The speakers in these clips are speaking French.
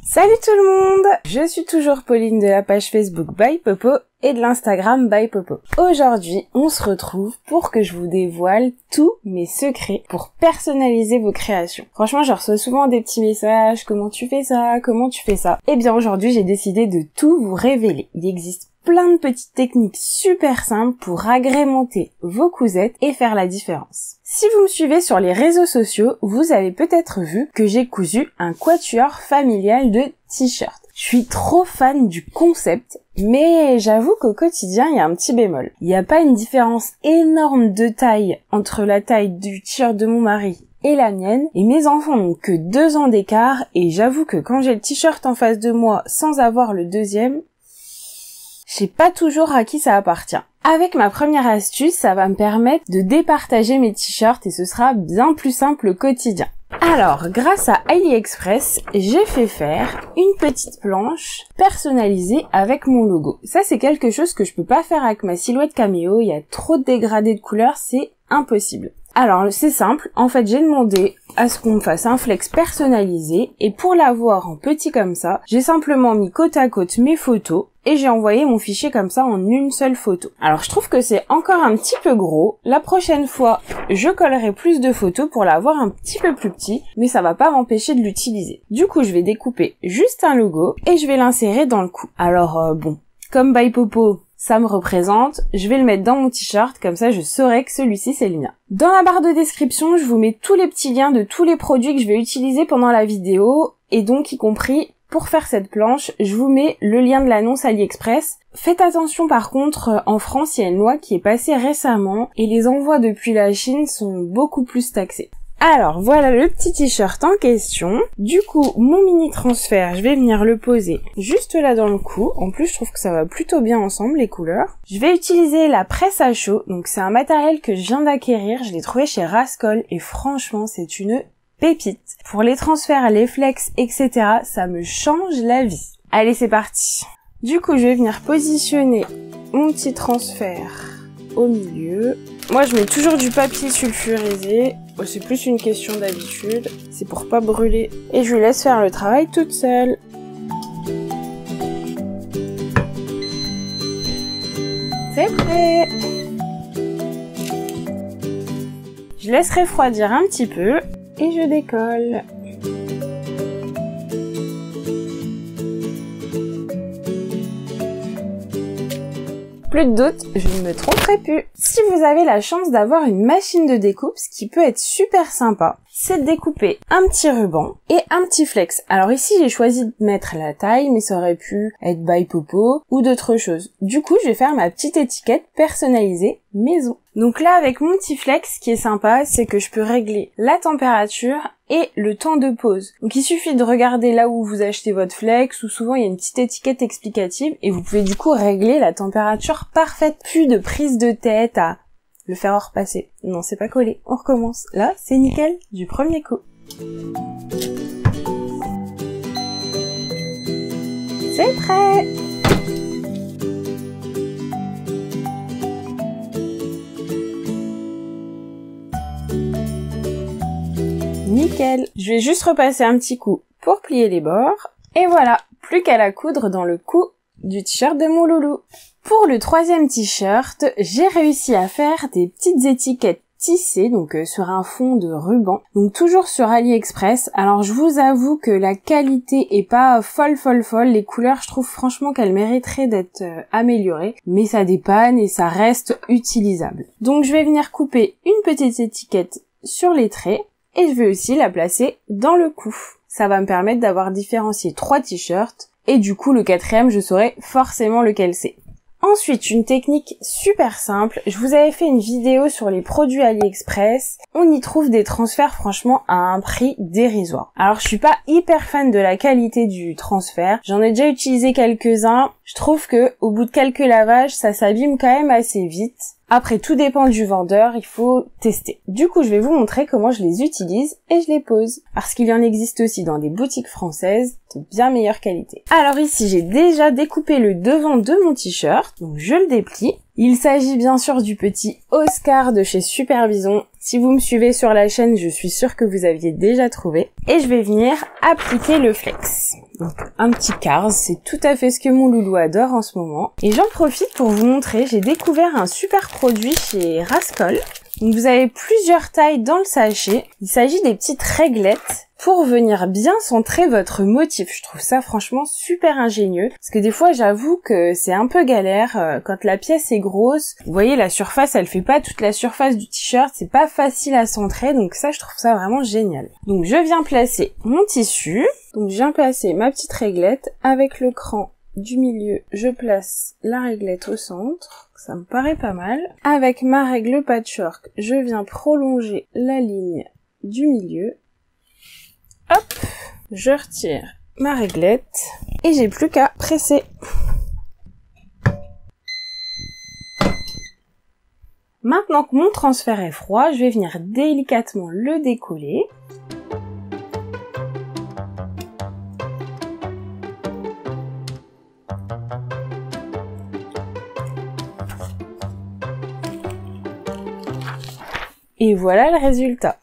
Salut tout le monde! Je suis toujours Pauline de la page Facebook By Popo et de l'Instagram By Popo. Aujourd'hui, on se retrouve pour que je vous dévoile tous mes secrets pour personnaliser vos créations. Franchement, je reçois souvent des petits messages, comment tu fais ça? Comment tu fais ça? Eh bien aujourd'hui, j'ai décidé de tout vous révéler. Il existe plein de petites techniques super simples pour agrémenter vos cousettes et faire la différence. Si vous me suivez sur les réseaux sociaux, vous avez peut-être vu que j'ai cousu un quatuor familial de t-shirts. Je suis trop fan du concept, mais j'avoue qu'au quotidien, il y a un petit bémol. Il n'y a pas une différence énorme de taille entre la taille du t-shirt de mon mari et la mienne, et mes enfants n'ont que 2 ans d'écart, et j'avoue que quand j'ai le t-shirt en face de moi sans avoir le deuxième, je sais pas toujours à qui ça appartient. Avec ma première astuce, ça va me permettre de départager mes t-shirts et ce sera bien plus simple au quotidien. Alors, grâce à AliExpress, j'ai fait faire une petite planche personnalisée avec mon logo. Ça, c'est quelque chose que je peux pas faire avec ma silhouette caméo, il y a trop de dégradés de couleurs, c'est impossible. Alors, c'est simple, en fait, j'ai demandé à ce qu'on me fasse un flex personnalisé et pour l'avoir en petit comme ça, j'ai simplement mis côte à côte mes photos et j'ai envoyé mon fichier comme ça en une seule photo. Alors, je trouve que c'est encore un petit peu gros. La prochaine fois, je collerai plus de photos pour l'avoir un petit peu plus petit, mais ça va pas m'empêcher de l'utiliser. Du coup, je vais découper juste un logo et je vais l'insérer dans le cou. Alors, bon, comme By Popo, ça me représente, je vais le mettre dans mon t-shirt, comme ça je saurai que celui-ci c'est le mien. Dans la barre de description, je vous mets tous les petits liens de tous les produits que je vais utiliser pendant la vidéo, et donc y compris, pour faire cette planche, je vous mets le lien de l'annonce AliExpress. Faites attention par contre, en France il y a une loi qui est passée récemment, et les envois depuis la Chine sont beaucoup plus taxés. Alors voilà le petit t-shirt en question. Du coup, mon mini transfert, je vais venir le poser juste là dans le cou. En plus, je trouve que ça va plutôt bien ensemble les couleurs. Je vais utiliser la presse à chaud. Donc c'est un matériel que je viens d'acquérir. Je l'ai trouvé chez Rascol et franchement, c'est une pépite. Pour les transferts, les flex, etc., ça me change la vie. Allez, c'est parti. Du coup, je vais venir positionner mon petit transfert au milieu. Moi, je mets toujours du papier sulfurisé. C'est plus une question d'habitude. C'est pour pas brûler. Et je lui laisse faire le travail toute seule. C'est prêt! Je laisse refroidir un petit peu et je décolle. Plus de doute, je ne me tromperai plus. Si vous avez la chance d'avoir une machine de découpe, ce qui peut être super sympa, c'est de découper un petit ruban et un petit flex. Alors ici, j'ai choisi de mettre la taille, mais ça aurait pu être By Popo ou d'autres choses. Du coup, je vais faire ma petite étiquette personnalisée maison. Donc là, avec mon petit flex, ce qui est sympa, c'est que je peux régler la température et le temps de pose. Donc il suffit de regarder là où vous achetez votre flex, ou souvent il y a une petite étiquette explicative, et vous pouvez du coup régler la température parfaite. Plus de prise de tête à le faire repasser. Non, c'est pas collé. On recommence. Là, c'est nickel du premier coup. C'est prêt! Nickel. Je vais juste repasser un petit coup pour plier les bords. Et voilà, plus qu'à la coudre dans le cou du t-shirt de mon loulou. Pour le 3e t-shirt, j'ai réussi à faire des petites étiquettes tissées, donc sur un fond de ruban. Donc toujours sur AliExpress. Alors je vous avoue que la qualité est pas folle. Les couleurs, je trouve franchement qu'elles mériteraient d'être améliorées. Mais ça dépanne et ça reste utilisable. Donc je vais venir couper une petite étiquette sur les traits. Et je vais aussi la placer dans le cou. Ça va me permettre d'avoir différencié 3 t-shirts. Et du coup, le 4e, je saurai forcément lequel c'est. Ensuite, une technique super simple. Je vous avais fait une vidéo sur les produits AliExpress. On y trouve des transferts franchement à un prix dérisoire. Alors, je suis pas hyper fan de la qualité du transfert. J'en ai déjà utilisé quelques-uns. Je trouve que au bout de quelques lavages, ça s'abîme quand même assez vite. Après, tout dépend du vendeur, il faut tester. Du coup, je vais vous montrer comment je les utilise et je les pose. Parce qu'il y en existe aussi dans des boutiques françaises de bien meilleure qualité. Alors ici, j'ai déjà découpé le devant de mon t-shirt, donc je le déplie. Il s'agit bien sûr du petit Oscar de chez Super Bison. Si vous me suivez sur la chaîne, je suis sûre que vous aviez déjà trouvé. Et je vais venir appliquer le flex. Donc un petit Cars, c'est tout à fait ce que mon loulou adore en ce moment. Et j'en profite pour vous montrer, j'ai découvert un super produit chez Rascol. Donc vous avez plusieurs tailles dans le sachet. Il s'agit des petites réglettes pour venir bien centrer votre motif. Je trouve ça franchement super ingénieux. Parce que des fois j'avoue que c'est un peu galère quand la pièce est grosse. Vous voyez la surface, elle fait pas toute la surface du t-shirt. C'est pas facile à centrer. Donc ça je trouve ça vraiment génial. Donc je viens placer mon tissu. Donc je viens placer ma petite réglette avec le cran du milieu. Je place la réglette au centre. Ça me paraît pas mal. Avec ma règle patchwork, je viens prolonger la ligne du milieu. Hop, je retire ma réglette et j'ai plus qu'à presser. Maintenant que mon transfert est froid, je vais venir délicatement le décoller. Et voilà le résultat.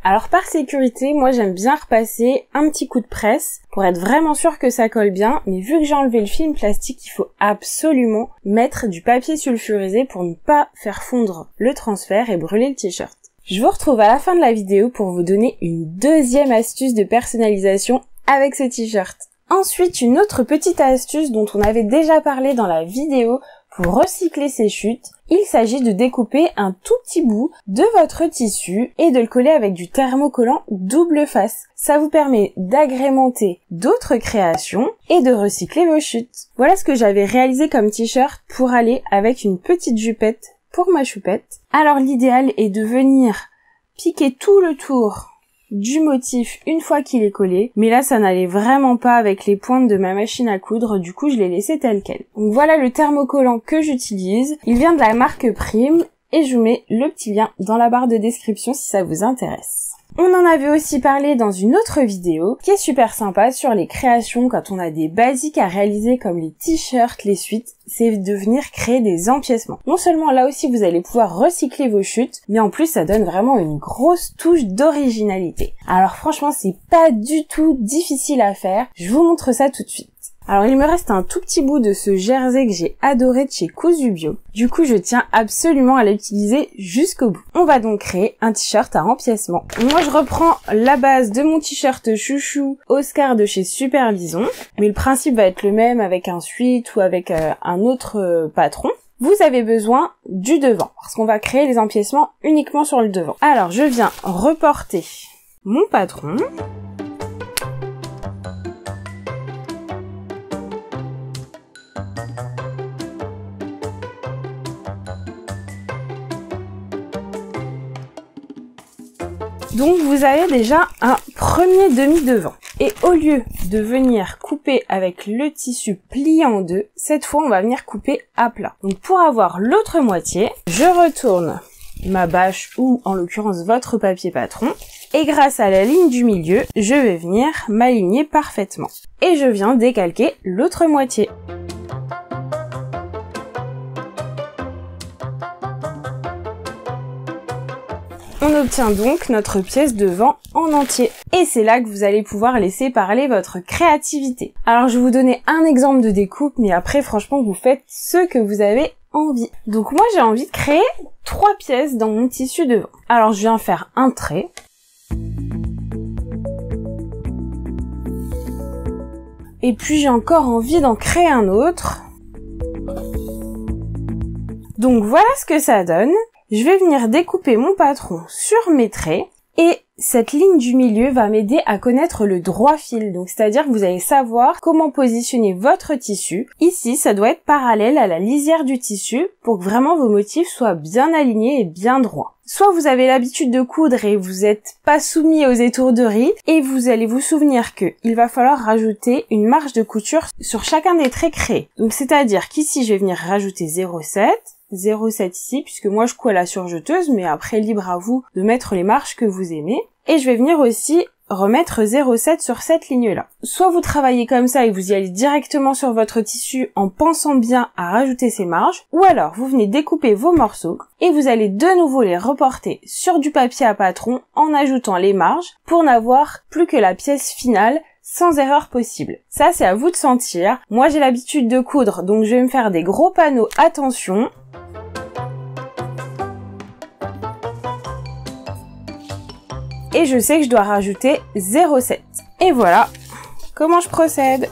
Alors par sécurité, moi j'aime bien repasser un petit coup de presse pour être vraiment sûr que ça colle bien, mais vu que j'ai enlevé le film plastique, il faut absolument mettre du papier sulfurisé pour ne pas faire fondre le transfert et brûler le t-shirt. Je vous retrouve à la fin de la vidéo pour vous donner une deuxième astuce de personnalisation avec ce t-shirt. Ensuite, une autre petite astuce dont on avait déjà parlé dans la vidéo pour recycler ses chutes, il s'agit de découper un tout petit bout de votre tissu et de le coller avec du thermocollant double face. Ça vous permet d'agrémenter d'autres créations et de recycler vos chutes. Voilà ce que j'avais réalisé comme t-shirt pour aller avec une petite jupette pour ma choupette. Alors l'idéal est de venir piquer tout le tour du motif une fois qu'il est collé, mais là ça n'allait vraiment pas avec les pointes de ma machine à coudre, du coup je l'ai laissé tel quel. Donc voilà le thermocollant que j'utilise, il vient de la marque Prime et je vous mets le petit lien dans la barre de description si ça vous intéresse. On en avait aussi parlé dans une autre vidéo qui est super sympa sur les créations quand on a des basiques à réaliser comme les t-shirts, les suites, c'est de venir créer des empiècements. Non seulement là aussi vous allez pouvoir recycler vos chutes, mais en plus ça donne vraiment une grosse touche d'originalité. Alors franchement c'est pas du tout difficile à faire, je vous montre ça tout de suite. Alors il me reste un tout petit bout de ce jersey que j'ai adoré de chez Cousu Bio. Du coup je tiens absolument à l'utiliser jusqu'au bout. On va donc créer un t-shirt à empiècement. Moi je reprends la base de mon t-shirt chouchou Oscar de chez Super Bison. Mais le principe va être le même avec un sweat ou avec un autre patron. Vous avez besoin du devant parce qu'on va créer les empiècements uniquement sur le devant. Alors je viens reporter mon patron. Donc vous avez déjà un premier demi-devant. Et au lieu de venir couper avec le tissu plié en deux, cette fois on va venir couper à plat. Donc pour avoir l'autre moitié, je retourne ma bâche ou en l'occurrence votre papier patron. Et grâce à la ligne du milieu, je vais venir m'aligner parfaitement. Et je viens décalquer l'autre moitié. On obtient donc notre pièce devant en entier. Et c'est là que vous allez pouvoir laisser parler votre créativité. Alors je vais vous donner un exemple de découpe, mais après franchement vous faites ce que vous avez envie. Donc moi j'ai envie de créer 3 pièces dans mon tissu devant. Alors je viens faire un trait. Et puis j'ai encore envie d'en créer un autre. Donc voilà ce que ça donne. Je vais venir découper mon patron sur mes traits et cette ligne du milieu va m'aider à connaître le droit fil. Donc c'est-à-dire que vous allez savoir comment positionner votre tissu. Ici, ça doit être parallèle à la lisière du tissu pour que vraiment vos motifs soient bien alignés et bien droits. Soit vous avez l'habitude de coudre et vous n'êtes pas soumis aux étourderies et vous allez vous souvenir que il va falloir rajouter une marge de couture sur chacun des traits créés. Donc c'est-à-dire qu'ici je vais venir rajouter 0,7 ici puisque moi je couds à la surjeteuse, mais après libre à vous de mettre les marges que vous aimez. Et je vais venir aussi remettre 0,7 sur cette ligne-là. Soit vous travaillez comme ça et vous y allez directement sur votre tissu en pensant bien à rajouter ces marges, ou alors vous venez découper vos morceaux et vous allez de nouveau les reporter sur du papier à patron en ajoutant les marges pour n'avoir plus que la pièce finale sans erreur possible. Ça, c'est à vous de sentir. Moi, j'ai l'habitude de coudre, donc je vais me faire des gros panneaux attention. Et je sais que je dois rajouter 0,7. Et voilà comment je procède.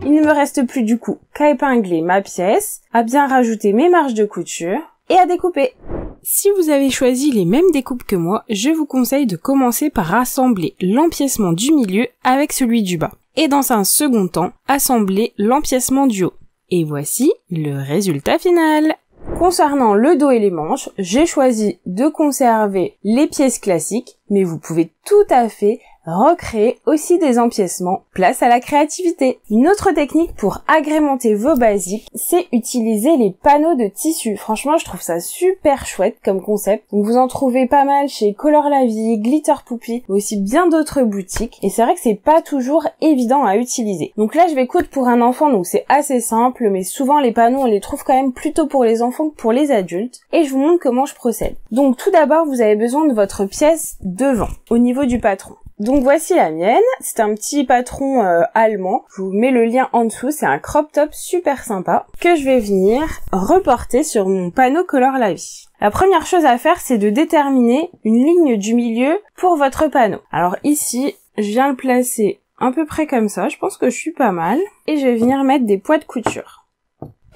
Il ne me reste plus du coup qu'à épingler ma pièce, à bien rajouter mes marges de couture et à découper. Si vous avez choisi les mêmes découpes que moi, je vous conseille de commencer par assembler l'empiècement du milieu avec celui du bas. Et dans un second temps, assembler l'empiècement du haut. Et voici le résultat final. Concernant le dos et les manches, j'ai choisi de conserver les pièces classiques, mais vous pouvez tout à fait recréer aussi des empiècements. Place à la créativité. Une autre technique pour agrémenter vos basiques, c'est utiliser les panneaux de tissu. Franchement, je trouve ça super chouette comme concept. Donc vous en trouvez pas mal chez Color la Vie, Glitter Poupie, mais aussi bien d'autres boutiques. Et c'est vrai que c'est pas toujours évident à utiliser. Donc là, je vais coudre pour un enfant, donc c'est assez simple, mais souvent les panneaux, on les trouve quand même plutôt pour les enfants que pour les adultes. Et je vous montre comment je procède. Donc tout d'abord, vous avez besoin de votre pièce devant, au niveau du patron. Donc voici la mienne, c'est un petit patron allemand, je vous mets le lien en dessous, c'est un crop top super sympa que je vais venir reporter sur mon panneau Color la Vie. La première chose à faire, c'est de déterminer une ligne du milieu pour votre panneau. Alors ici, je viens le placer à peu près comme ça, je pense que je suis pas mal, et je vais venir mettre des poids de couture.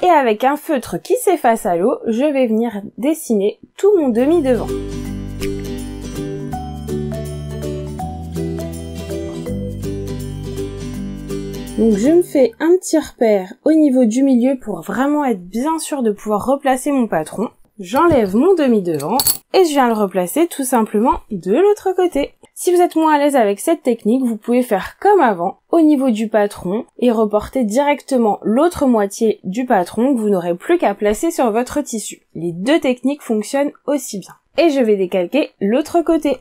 Et avec un feutre qui s'efface à l'eau, je vais venir dessiner tout mon demi-devant. Donc je me fais un petit repère au niveau du milieu pour vraiment être bien sûr de pouvoir replacer mon patron. J'enlève mon demi-devant et je viens le replacer tout simplement de l'autre côté. Si vous êtes moins à l'aise avec cette technique, vous pouvez faire comme avant au niveau du patron et reporter directement l'autre moitié du patron que vous n'aurez plus qu'à placer sur votre tissu. Les deux techniques fonctionnent aussi bien. Et je vais décalquer l'autre côté.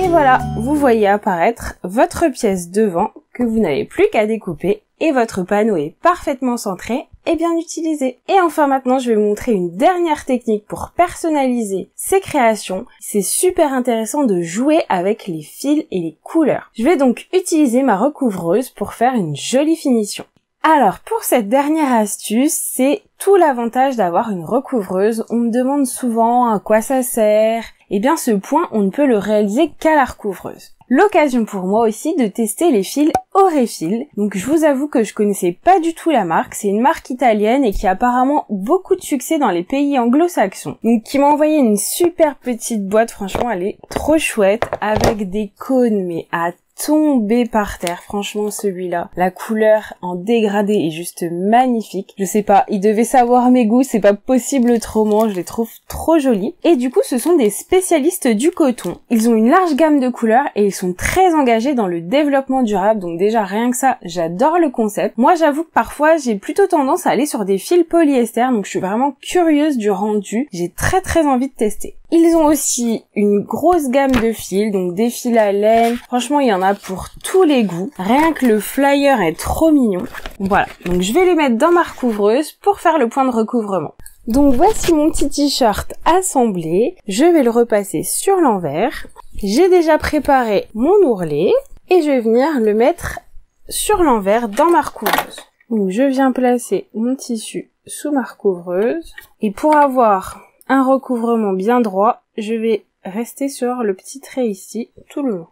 Et voilà, vous voyez apparaître votre pièce devant que vous n'avez plus qu'à découper et votre panneau est parfaitement centré et bien utilisé. Et enfin maintenant, je vais vous montrer une dernière technique pour personnaliser ces créations. C'est super intéressant de jouer avec les fils et les couleurs. Je vais donc utiliser ma recouvreuse pour faire une jolie finition. Alors pour cette dernière astuce, c'est tout l'avantage d'avoir une recouvreuse. On me demande souvent à quoi ça sert. Eh bien ce point, on ne peut le réaliser qu'à la recouvreuse. L'occasion pour moi aussi de tester les fils Aurifil. Donc je vous avoue que je connaissais pas du tout la marque, c'est une marque italienne et qui a apparemment beaucoup de succès dans les pays anglo-saxons. Donc qui m'a envoyé une super petite boîte, franchement elle est trop chouette, avec des cônes mais à tomber par terre, franchement celui-là. La couleur en dégradé est juste magnifique. Je sais pas, il devait savoir mes goûts, c'est pas possible autrement, je les trouve trop jolis. Et du coup, ce sont des spécialistes du coton. Ils ont une large gamme de couleurs et ils sont très engagés dans le développement durable, donc déjà rien que ça, j'adore le concept. Moi j'avoue que parfois j'ai plutôt tendance à aller sur des fils polyester, donc je suis vraiment curieuse du rendu, j'ai très envie de tester. Ils ont aussi une grosse gamme de fils, donc des fils à laine. Franchement, il y en a pour tous les goûts. Rien que le flyer est trop mignon. Voilà, donc je vais les mettre dans ma recouvreuse pour faire le point de recouvrement. Donc voici mon petit t-shirt assemblé. Je vais le repasser sur l'envers. J'ai déjà préparé mon ourlet et je vais venir le mettre sur l'envers dans ma recouvreuses. Donc je viens placer mon tissu sous ma recouvreuse et pour avoir un recouvrement bien droit, je vais rester sur le petit trait ici tout le long.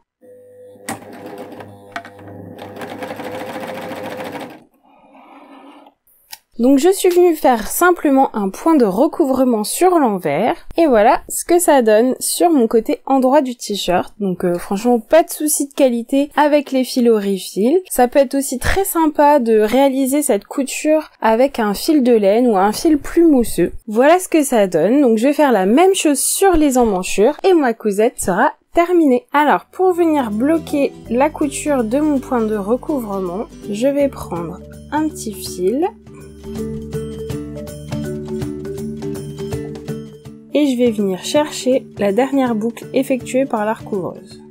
Donc je suis venue faire simplement un point de recouvrement sur l'envers et voilà ce que ça donne sur mon côté endroit du t-shirt. Donc franchement pas de souci de qualité avec les fils Orifil. Ça peut être aussi très sympa de réaliser cette couture avec un fil de laine ou un fil plus mousseux. Voilà ce que ça donne. Donc je vais faire la même chose sur les emmanchures et ma cousette sera terminée. Alors pour venir bloquer la couture de mon point de recouvrement, je vais prendre un petit fil et je vais venir chercher la dernière boucle effectuée par la recouvreuse.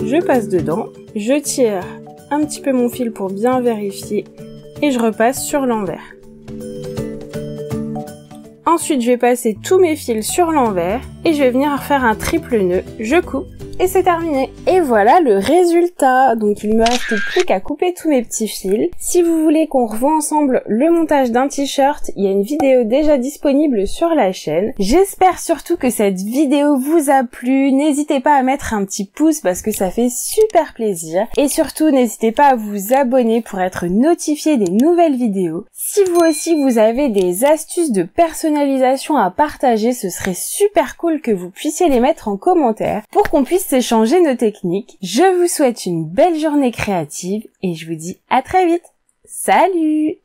Je passe dedans, je tire un petit peu mon fil pour bien vérifier et je repasse sur l'envers. Ensuite, je vais passer tous mes fils sur l'envers et je vais venir faire un triple nœud. Je coupe et c'est terminé. Et voilà le résultat. Donc il me reste plus qu'à couper tous mes petits fils. Si vous voulez qu'on revoie ensemble le montage d'un t-shirt, il y a une vidéo déjà disponible sur la chaîne. J'espère surtout que cette vidéo vous a plu. N'hésitez pas à mettre un petit pouce parce que ça fait super plaisir. Et surtout, n'hésitez pas à vous abonner pour être notifié des nouvelles vidéos. Si vous aussi vous avez des astuces de personnalisation à partager, ce serait super cool que vous puissiez les mettre en commentaire pour qu'on puisse échanger nos techniques. Je vous souhaite une belle journée créative et je vous dis à très vite. Salut!